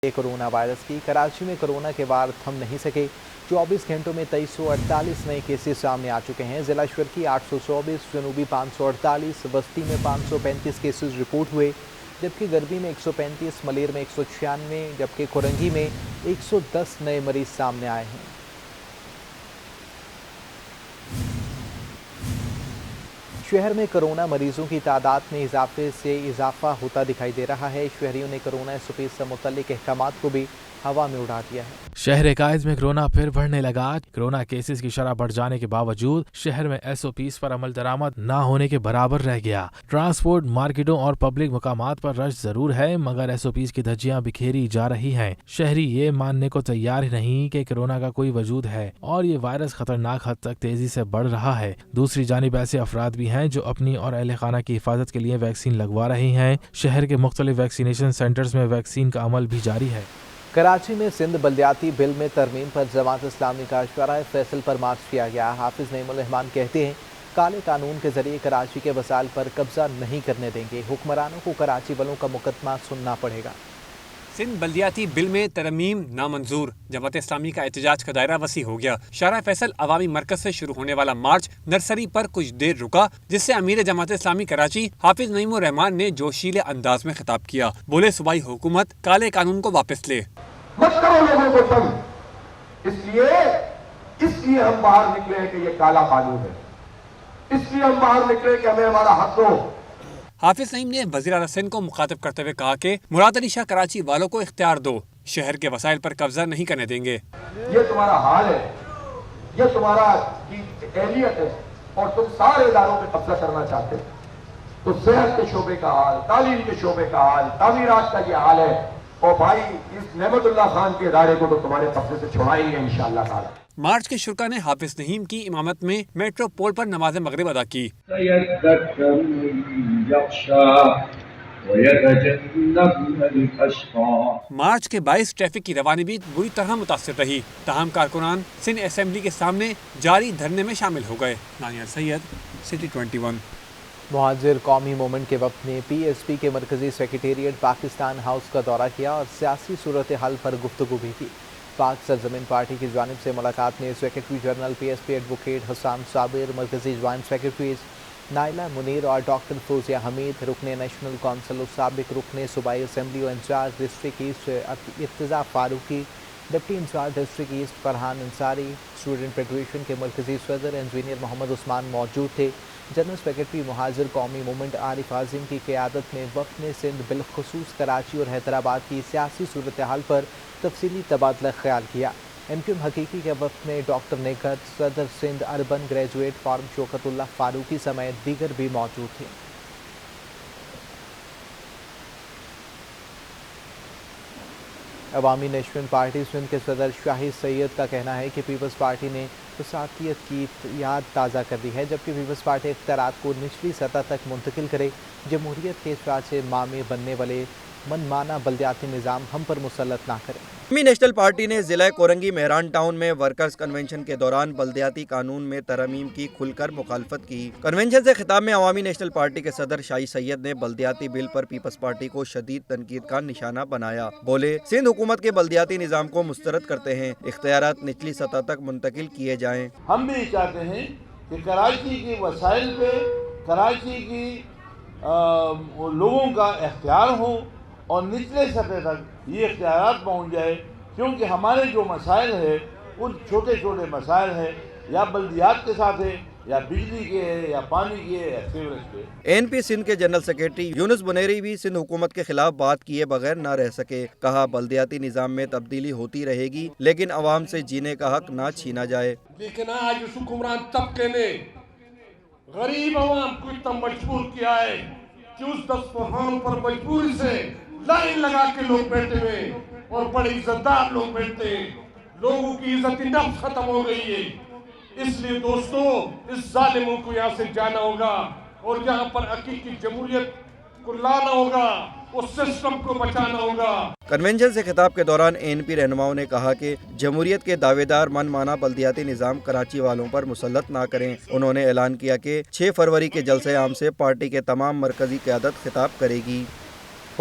Corona virus की कराची में corona के वार थम नहीं सके। 24 घंटों में 2348 नए केसेस सामने आ चुके हैं। जिला शर्की 824, जनूबी 548, बस्ती में 535 केसेस रिपोर्ट हुए, जबकि गरबी में 135, मलेर में 196, जबकि कोरंगी में 110 नए मरीज सामने आए हैं। शहर में कोरोना मरीजों की तादाद में इजाफा होता दिखाई दे रहा है। शहरियों ने कोरोना एसओपीज से मुतल्लिक अहकामात को भी हवा में उड़ा दिया है। शहर कायद में कोरोना फिर बढ़ने लगा। कोरोना केसेस की शरह बढ़ जाने के बावजूद शहर में एसओपीज पर अमल दरामद न होने के बराबर रह गया। ट्रांसपोर्ट, मार्केटों और पब्लिक मकामात पर रश जरूर है, मगर एसओपीज की धज्जियां बिखेरी जा रही हैं। शहरी ये मानने को तैयार ही नहीं कि कोरोना का कोई वजूद है और ये वायरस खतरनाक हद तक तेजी से बढ़ रहा है। दूसरी जानिब ऐसे अफराद भी हैं जो अपनी और अहले खाना की हिफाजत के लिए वैक्सीन लगवा रहे हैं। शहर के मुख्तलिफ वैक्सीनेशन सेंटर्स में वैक्सीन का अमल भी जारी है। कराची में सिंध बल्दियाती बिल में तरमीम पर जमात इस्लामी का शराय फैसल पर मार्च किया गया। हाफिज नईमुल रहमान कहते हैं, काले कानून के जरिए कराची के वसाइल पर कब्जा नहीं करने देंगे। हुक्मरानों को कराची वालों का मुकदमा सुनना पड़ेगा। सिंध बल्दियाती बिल में तरमीम नामंजूर, जमात इस्लामी का एहतजाज का दायरा वसी हो गया। शराय फैसल अवामी मरकज से शुरू होने वाला मार्च नर्सरी पर कुछ देर रुका, जिससे अमीर जमात इस्लामी कराची हाफिज नईमुल रहमान ने जोशीले अंदाज में खिताब किया। बोले, सूबाई हुकूमत काले कानून को वापस ले। मत करो लोगों को तंग, इसलिए हम बाहर निकले कि ये काला कानून है, इसलिए हम बाहर निकले कि हमें हमारा हक दो। हाफिज नईम ने वज़ीर आला सिंध को मुखातिब करते हुए कहा कि मुराद अली शाह कराची वालों को इख्तियार दो, शहर के वसाइल पर कब्जा नहीं करने देंगे। ये तुम्हारा हाल है, ये तुम्हारा एहलियत है और तुम सारे इदारों पे कब्जा करना चाहते हो। तो सेहत के शोबे का हाल, तालीम के शोबे का हाल, तामीरात का ये हाल है। और भाई, इस नेमतुल्लाह खान के इदारे को तो तुम्हारे कब्जे से छुड़ाएंगे इंशाअल्लाह ताला। मार्च के शुरा ने हाफिज नईम की इमामत में मेट्रोपोल पर नमाज मगरिब अदा की। मार्च के 22 ट्रैफिक की रवानी भी बुरी तरह मुतासिर रही। ताहम कारकुनान सिंध असेंबली के सामने जारी धरने में शामिल हो गए। नानिया सैयद, सिटी 21। मुहाजिर कौमी मूवमेंट के वफद ने पीएसपी के मरकजी सेक्रेटेरिएट पाकिस्तान हाउस का दौरा किया और सियासी सूरत हाल पर गुफ्तगू भी की। पाक सरजमीन पार्टी की जानिब से मुलाकात में secretary general PSP advocate Hasan Sabir, मरकजी ज्वाइंट सेक्रेटरीज नाइला मुनीर और डॉक्टर फौजिया हमीद, रुकने नेशनल कौंसिल और साबिक रुकने सूबाई असम्बली और incharge district east Irtiza Farooqui, deputy incharge district east Farhan Ansari, student federation के मरकजी सदर इंजीनियर मोहम्मद उस्मान मौजूद थे। जनरल सेक्रेटरी मुहाजिर कौमी मूवमेंट आरिफ आज़िम की क़यादत में वफ़द ने सिंध बिलखुसूस कराची और हैदराबाद की सियासी सूरत हाल पर तफसीली तबादला ख्याल किया। एमक्यूएम हकीकी के वफ़द में डॉक्टर नेकत, सदर Sindh urban graduate forum Shaukatullah Farooqui समेत दीगर भी मौजूद थे। अवामी नेशनल पार्टी सिंध के सदर शाहिद सैयद का कहना है कि पीपल्स पार्टी ने वसातियत की याद ताज़ा कर दी है, जबकि पीपल्स पार्टी इख्तियारात को निचली सतह तक मुंतकिल करे। जमहूरियत के साँचे मामे बनने वाले मनमाना बल्दियाती निज़ाम हम पर मुसल्लत ना करें। अवामी नेशनल पार्टी ने ज़िला कोरंगी मेहरान टाउन में वर्कर्स कन्वेंशन के दौरान बल्दियाती कानून में तरमीम की खुलकर मुखालफत की। कन्वेंशन से खिताब में अवामी नेशनल पार्टी के सदर शाहिद सैयद ने बल्दियाती बिल पर पीपल्स पार्टी को शदीद तनकीद का निशाना बनाया। बोले, सिंध हुकूमत के बल्दियाती निज़ाम को मुस्तरद करते हैं, इख्तियारात निचली सतह तक मुंतकिल किए जाएँ। हम भी चाहते हैं कि कराची की वसाइल पे कराची की लोगों का इख्तियार हो और निचले सतह तक ये इख्तियारात पहुँच जाए, क्योंकि हमारे जो मसाइल है उन छोटे छोटे मसाइल हैं, या बल्दियात के साथ है, या बिजली के है, या पानी के है, या सीवरेज के। एनपी सिंध के जनरल सेक्रेटरी यूनुस बुनेरी भी सिंध हुकूमत के खिलाफ बात किए बगैर न रह सके। कहा, बल्दियाती निज़ाम में तब्दीली होती रहेगी, लेकिन अवाम से जीने का हक ना छीना जाए। लेकिन आज उस हुक्मरान तबके ने गरीब अवाम को इतना मजबूर किया है कि उस दस्तरखान पर मजबूरी से लाइन लगा के लोग बैठे हुए और बड़े इज्जतदार लोग बैठते हैं। लोगों की इज्जत नफ्स खत्म हो गई है। इसलिए दोस्तों, इस जालिमों को यहाँ से जाना होगा और यहाँ पर हकीकी जमहूरियत को लाना होगा, उस सिस्टम को बचाना होगा। कन्वेंशन से खिताब के दौरान एनपी रहनुमाओं ने कहा कि जमहूरियत के दावेदार मनमाना बल्दियाती निज़ाम कराची वालों पर मुसल्लत ना करें। उन्होंने ऐलान किया कि 6 फरवरी के जलसे आम से पार्टी के तमाम मरकजी क़यादत खिताब करेगी।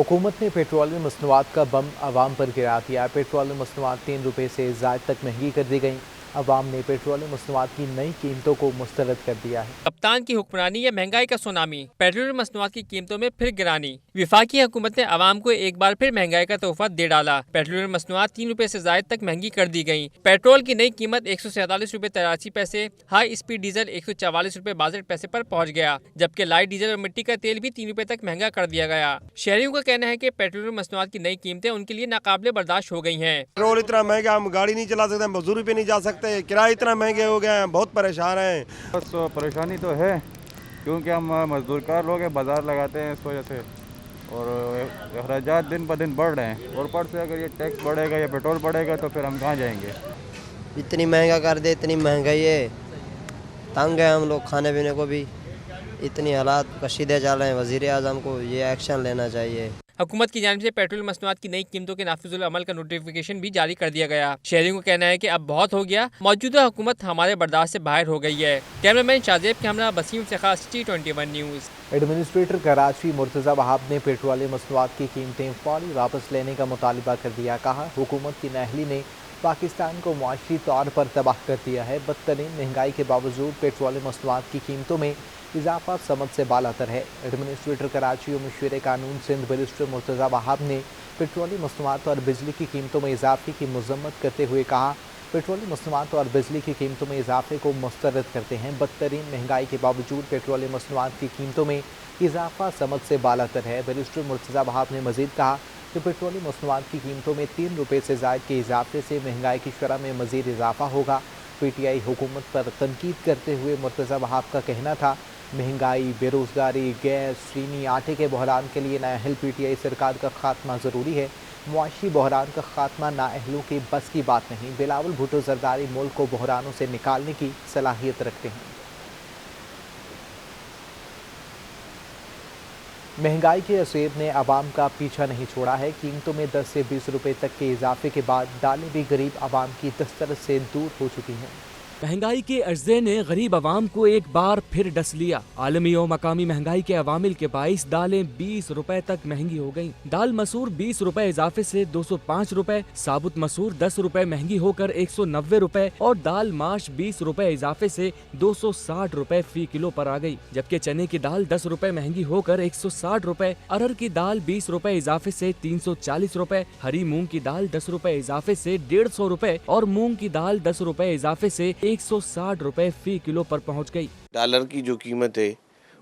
हुकूमत ने पेट्रोलियम मसनूआत का बम आवाम पर गिरा दिया। पेट्रोलियम मसनूआत 3 रुपये से ज़ायद तक महंगी कर दी गई। अवाम ने पेट्रोलियम मसनूआत की नई कीमतों को मुस्तरद कर दिया है। कप्तान की हुक्मरानी या महंगाई का सुनामी, पेट्रोलियम मसनूआत की कीमतों में फिर गिरानी। विफाकी हुकूमत ने आवाम को एक बार फिर महंगाई का तोहफा दे डाला। पेट्रोलियम मसनूआत 3 रुपये से ज़ायद तक महंगी कर दी गई। पेट्रोल की नई कीमत 147 रुपये 83 पैसे, हाई स्पीड डीजल 144 रुपये 62 पैसे पर पहुँच गया, जबकि लाइट डीजल और मिट्टी का तेल भी 3 रुपये तक महंगा कर दिया गया। शहरियों का कहना है कि पेट्रोलियम मसनूआत की नई कीमतें उनके लिए नाकाबिले बर्दाश्त हो गई हैं। पेट्रोल इतना महंगा, हम गाड़ी नहीं चला सकते, मजदूरी पे नहीं जा सकते, किराए इतना महंगे हो गए हैं, बहुत परेशान हैं। बस परेशानी तो है क्योंकि हम मजदूरकार लोग हैं, बाजार लगाते हैं, इस वजह से और अखराजात दिन ब दिन बढ़ रहे हैं। और ऊपर से अगर ये टैक्स बढ़ेगा या पेट्रोल बढ़ेगा तो फिर हम कहाँ जाएंगे। इतनी महंगा कर दे, इतनी महंगाई है, तंग है हम लोग, खाने पीने को भी इतनी हालात कशीदे चल रहे हैं। वज़ीर आज़म को ये एक्शन लेना चाहिए। हुकूमत की जानिब से पेट्रोल मसनूआत की नई कीमतों के नाफिजुल अमल का नोटिफिकेशन भी जारी कर दिया गया। शहरियों को कहना है कि अब बहुत हो गया, मौजूदा हुकूमत हमारे बर्दाश्त से बाहर हो गई है। कैमरामैन शाहजेब के हमरा बसीम से खास T21 news. Administrator Karachi Murtaza Wahab ने पेट्रोलियम मसनूआत की कीमतें फौरी वापस लेने का मुतालिबा कर दिया। कहा, हुकूमत की नाअहली ने पाकिस्तान को मुआशी तौर पर तबाह कर दिया है। बदतरीन महंगाई के बावजूद पेट्रोलियम मसनूआत की कीमतों में इजाफा समझ से बालातर है। एडमिनिस्ट्रेटर कराची और मुशीर कानून सिंध बैरिस्टर मुर्तज़ा वहाब ने पेट्रोलियम मसनूआत और बिजली की कीमतों में इजाफे की मजम्मत करते हुए कहा, पेट्रोलियम मसनूआत और बिजली की कीमतों में इजाफे को मुस्तरद करते हैं। बदतरीन महंगाई के बावजूद पेट्रोलियम मसनूआत की कीमतों में इजाफा समझ से बालातर है। बैरिस्टर मुर्तज़ा वहाब ने मज़ीद कहा कि पेट्रोलियम मसनूआत की कीमतों में 3 रुपये से ज़ायद के इजाफे से महंगाई की शरह में मज़ीद इजाफा होगा। PTI हुकूमत पर तनकीद करते हुए मुर्तज़ा वहाब का कहना था, महंगाई, बेरोज़गारी, गैस, चीनी, आटे के बहरान के लिए नाअहल PTI सरकार का खात्मा ज़रूरी है। मुआशी बहरान का खात्मा नाअहलों की बस की बात नहीं। बिलावल भुट्टो जरदारी मुल्क को बहरानों से निकालने की सलाहियत रखते हैं। महंगाई के असेब ने आवाम का पीछा नहीं छोड़ा है। कीमतों में 10 से 20 रुपये तक के इजाफे के बाद दालें भी गरीब आवाम की दस्तरस से दूर हो चुकी हैं। महंगाई के अर्जे ने गरीब आवाम को एक बार फिर डस लिया। आलमी और मकामी महंगाई के अवामिल के बाइस दालें 20 रुपए तक महंगी हो गयी। दाल मसूर 20 रुपए इजाफे से 205 रुपए, साबुत मसूर 10 रुपए महंगी होकर 190 रुपए और दाल माश 20 रुपए इजाफे से 260 रुपए फी किलो पर आ गई। जबकि चने की दाल 10 रुपए महंगी होकर 160 रुपए, अरहर की दाल 20 रुपए इजाफे से 340 रुपए, हरी मूंग की दाल 10 रुपए इजाफे से 150 रुपए और मूंग की दाल 10 रुपए इजाफे से 160 रुपए फी किलो पर पहुंच गई। डॉलर की जो कीमत है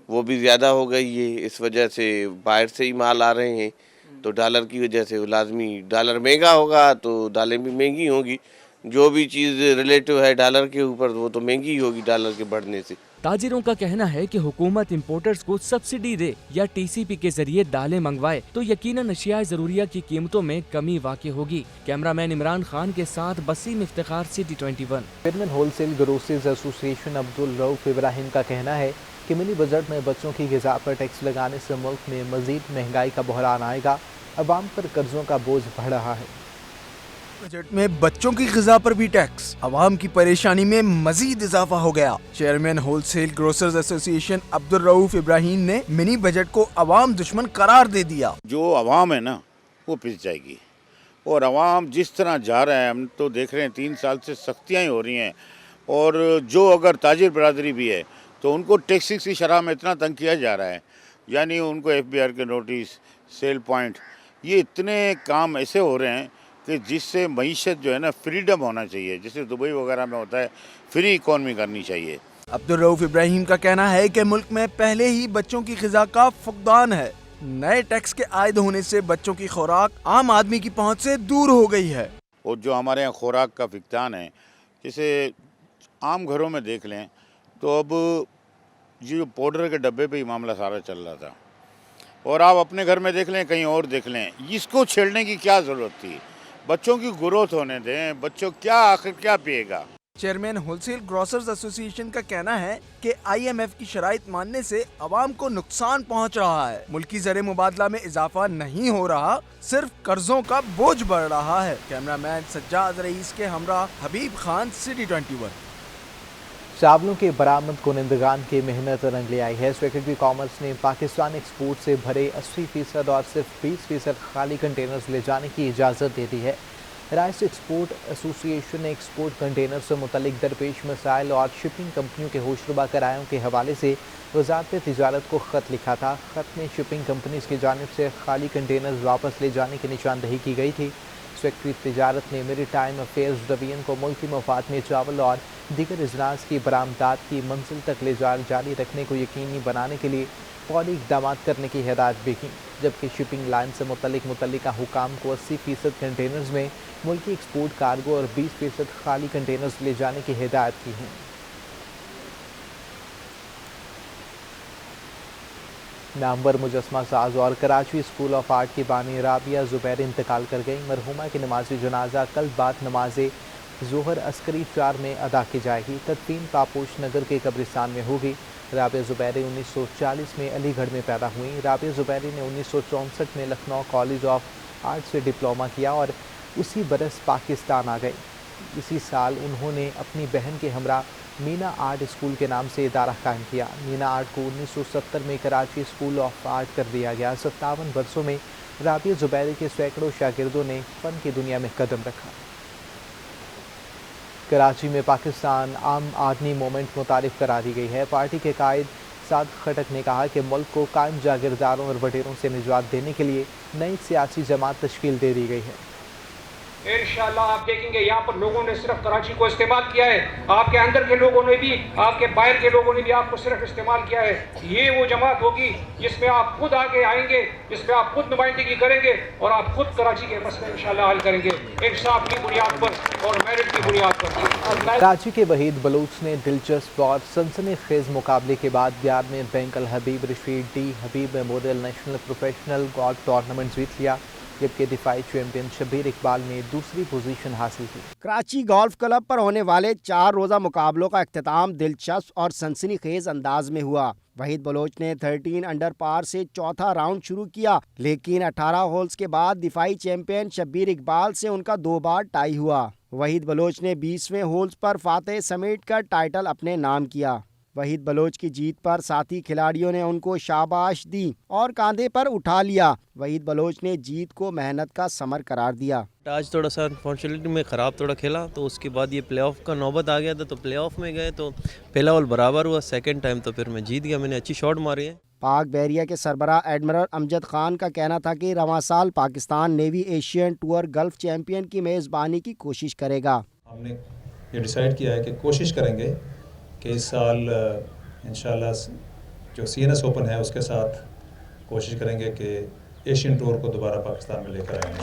वो भी ज़्यादा हो गई है। इस वजह से बाहर से ही माल आ रहे हैं, तो डॉलर की वजह से लाजमी डॉलर महंगा होगा तो दालें भी महंगी होंगी। जो भी चीज़ रिलेटिव है डॉलर के ऊपर वो तो महंगी होगी डॉलर के बढ़ने से। ताजिरों का कहना है कि हुकूमत इंपोर्टर्स को सब्सिडी दे या TCP के जरिए दालें मंगवाए तो यकीनन अशिया ज़रूरिया की कीमतों में कमी वाक़ई होगी। कैमरामैन इमरान खान के साथ Basim Iftikhar, T21। Chairman wholesale groceries association Abdul Rauf Ibrahim का कहना है कि मिनी बजट में बच्चों की ग़िज़ा पर टैक्स लगाने से मुल्क में मज़ीद महंगाई का बहरान आएगा। अवाम पर कर्जों का बोझ बढ़ रहा है। बजट में बच्चों की ग़िज़ा पर भी टैक्स, आवाम की परेशानी में मजीद इजाफा हो गया। Chairman wholesale grocers association Abdul Rauf Ibrahim ने मिनी बजट को अवाम दुश्मन करार दे दिया। जो अवाम है ना वो पिस जाएगी और अवाम जिस तरह जा रहा है, हम तो देख रहे हैं 3 साल से सख्तियाँ ही हो रही हैं। और जो अगर ताजिर बरादरी भी है तो उनको टैक्स की शरह में इतना तंग किया जा रहा है, यानी उनको FBR के नोटिस, सेल पॉइंट, ये इतने काम ऐसे हो रहे हैं कि जिससे मईशत जो है ना फ्रीडम होना चाहिए, जैसे दुबई वगैरह में होता है, फ्री इकॉनमी करनी चाहिए। अब्दुल रऊफ इब्राहिम का कहना है कि मुल्क में पहले ही बच्चों की ग़िज़ा का फुकदान है। नए टैक्स के आयद होने से बच्चों की खुराक आम आदमी की पहुंच से दूर हो गई है। और जो हमारे यहाँ खुराक का फुकदान है, जैसे आम घरों में देख लें तो अब जो पाउडर के डब्बे पे ही मामला सारा चल रहा था, और आप अपने घर में देख लें, कहीं और देख लें, इसको छेड़ने की क्या ज़रूरत थी? बच्चों की ग्रोथ होने दें, बच्चों क्या आखिर क्या पिएगा। चेयरमैन होलसेल ग्रोसर्स एसोसिएशन का कहना है कि IMF की शराइत मानने से आवाम को नुकसान पहुंच रहा है। मुल्की ज़र मुबादला में इजाफा नहीं हो रहा, सिर्फ कर्जों का बोझ बढ़ रहा है। कैमरामैन सज्जाद रईस के हमरा हबीब खान, T21। चावलों के बरामद कुनिंदगान की मेहनत रंग ले आई है। सेक्रेटरी कॉमर्स ने पाकिस्तान एक्सपोर्ट से भरे 80% और सिर्फ 20% खाली कंटेनर्स ले जाने की इजाज़त दे दी है। राइस एक्सपोर्ट एसोसिएशन ने एक्सपोर्ट कंटेनर से मुतल्लिक दरपेश मसाइल और शिपिंग कंपनियों के होशरुबा किरायों के हवाले से वज़ारत तिजारत को ख़त लिखा था। ख़त में शिपिंग कंपनीज की जानिब से खाली कंटेनर्स वापस ले जाने की निशानदही की गई थी। सेक्रेटरी तिजारत ने मेरीटाइम अफेयर्स डिवीजन को मुल्की मफाद में चावल और दीगर अजनास की बरामदात की मंजिल तक ले जारी रखने को यकीनी बनाने के लिए फौरी इक़दाम करने की हिदायत भी की, जबकि शिपिंग लाइन से मुतल्लिका हुकाम को 80% कंटेनर्स में मुल्की एक्सपोर्ट कार्गो और 20% खाली कंटेनर्स ले जाने की हिदायत की है। नामवर मुजस्मा साज और कराची स्कूल ऑफ आर्ट की बानी राबिया ज़ुबैर इंतकाल कर गई। मरहुमा की नमाज जनाजा कल बाद नमाज ज़ोहर अस्करी 4 में अदा की जाएगी। तदफीन पापोश नगर के कब्रिस्तान में होगी। राबिया ज़ुबैरी 1940 में अलीगढ़ में पैदा हुई। राबिया ज़ुबैरी ने 1964 में लखनऊ कॉलेज ऑफ आर्ट से डिप्लोमा किया और उसी बरस पाकिस्तान आ गई। इसी साल उन्होंने अपनी बहन के हमरा मीना आर्ट स्कूल के नाम से इदारा कायम किया। मीना आर्ट को 1970 में कराची स्कूल ऑफ आर्ट कर दिया गया। 57 वर्षों में राबिया ज़ुबैरी के सैकड़ों शागिर्दों ने फ़न की दुनिया में कदम रखा। कराची में पाकिस्तान आम आदमी मूवमेंट मुतारिफ करा दी गई है। पार्टी के कायद साद खटक ने कहा कि मुल्क को कायम जागीरदारों और वडेरों से निजात देने के लिए नई सियासी जमात तश्कील दे दी गई है। इंशाअल्लाह आप देखेंगे यहाँ पर लोगों ने सिर्फ कराची को इस्तेमाल किया है, आपके अंदर के लोगों ने भी, आपके बाहर के लोगों ने भी आपको सिर्फ इस्तेमाल किया है। ये वो जमात होगी जिसमें आप खुद आगे आएंगे, जिसमें आप खुद नुमाइंदगी करेंगे और आप खुद कराची के मसले इंशाअल्लाह हल करेंगे, इंसाफ की बुनियाद पर और मेरिट की बुनियाद पर। कराची के वहीद बलूच ने दिलचस्प और सनसनीखेज मुकाबले के बाद बिहार में bank Al Habib Rashid D Habib memorial national professional golf tournament जीत लिया, जबकि दिफाई चैंपियन शब्बीर इकबाल ने दूसरी पोजीशन हासिल की। कराची गोल्फ क्लब पर होने वाले 4 रोज़ा मुकाबलों का इख्तिताम दिलचस्प और सनसनीखेज अंदाज में हुआ। वहीद बलोच ने 13 अंडर पार से चौथा राउंड शुरू किया, लेकिन 18 होल्स के बाद दिफाई चैंपियन शब्बीर इकबाल से उनका 2 बार टाई हुआ। वहीद बलोच ने 20वें होल्स पर फातेह समेट कर टाइटल अपने नाम किया। वहीद बलोच की जीत पर साथी खिलाड़ियों ने उनको शाबाश दी और कांधे पर उठा लिया। वहीद बलोच ने जीत को मेहनत का समर करार दिया। आज थोड़ा सा अनफॉर्चुनेटली में ख़राब थोड़ा खेला, तो उसके बाद ये प्लेऑफ का नौबत आ गया था, तो प्लेऑफ में गए तो पहला होल बराबर हुआ, सेकंड टाइम तो फिर मैं जीत गया, मैंने अच्छी शॉट मारी है। पाक बहरिया के सरबराह एडमिरल अमजद खान का कहना था कि रवां साल Pakistan navy Asian tour gulf champion की मेज़बानी की कोशिश करेगा। हमने ये डिसाइड किया है कि कोशिश करेंगे कि इस साल इंशाल्लाह जो CNS ओपन है उसके साथ कोशिश करेंगे कि एशियन टूर को दोबारा पाकिस्तान में लेकर आएंगे।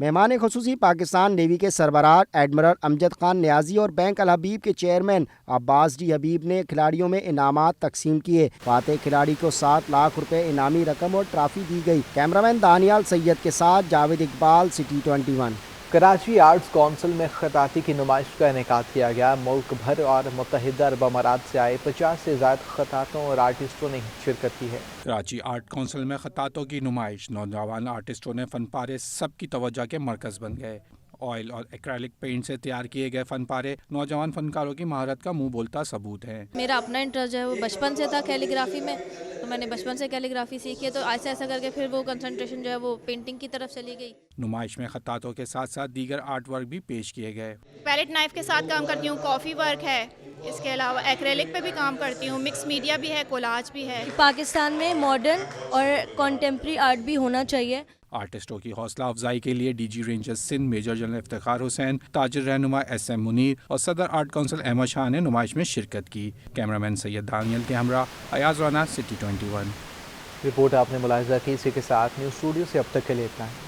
मेहमान खुसूसी पाकिस्तान नेवी के सरबराह एडमिरल अमजद खान न्याजी और बैंक अल हबीब के चेयरमैन अब्बास डी हबीब ने खिलाड़ियों में इनामात तकसीम किए। फातेह खिलाड़ी को 7 लाख रुपए इनामी रकम और ट्रॉफी दी गई। कैमरामैन दानियाल सैयद के साथ Javed Iqbal, city 21। Karachi arts council में खताती की नुमाइश का इनेकाद किया गया। मुल्क भर और मुत्तहिदा अरब अमारात से आए 50 से ज़ायद खतातों और आर्टिस्टों ने शिरकत की है। कराची आर्ट काउंसिल में खतातों की नुमाइश, नौजवान आर्टिस्टों ने फन पारे सबकी तवज्जो के मरकज़ बन गए। ऑयल और एक्रेलिक पेंट से तैयार किए गए फन पारे नौजवान फनकारों की महारत का मुंह बोलता सबूत है। मेरा अपना इंटरेस्ट जो है वो बचपन से था कैलीग्राफी में, तो मैंने बचपन से कैलीग्राफी सीखी है, तो ऐसा ऐसा करके फिर वो कंसंट्रेशन जो है वो पेंटिंग की तरफ चली गई। नुमाइश में खतातों के साथ साथ दीगर आर्ट वर्क भी पेश किए गए। पैलेट नाइफ के साथ काम करती हूँ, कॉफ़ी वर्क है, इसके अलावा एक्रेलिक पे भी काम करती हूँ, मिक्स मीडिया भी है, कोलाज भी है। पाकिस्तान में मॉडर्न और कॉन्टेम्प्रेरी आर्ट भी होना चाहिए। आर्टिस्टों की हौसला अफजाई के लिए DG rangers Sindh major general Iftikhar Hussain, ताजिर रहनुमा SM मुनीर और सदर आर्ट काउंसिल अहमद शाह ने नुमाइश में शिरकत की। कैमरामैन सैयद दानियल के हमरा अयाज राना, सिटी 21। रिपोर्ट आपने मुलाहिजा की। इसी के साथ न्यूज़ स्टूडियो से अब तक के लिए इतना है।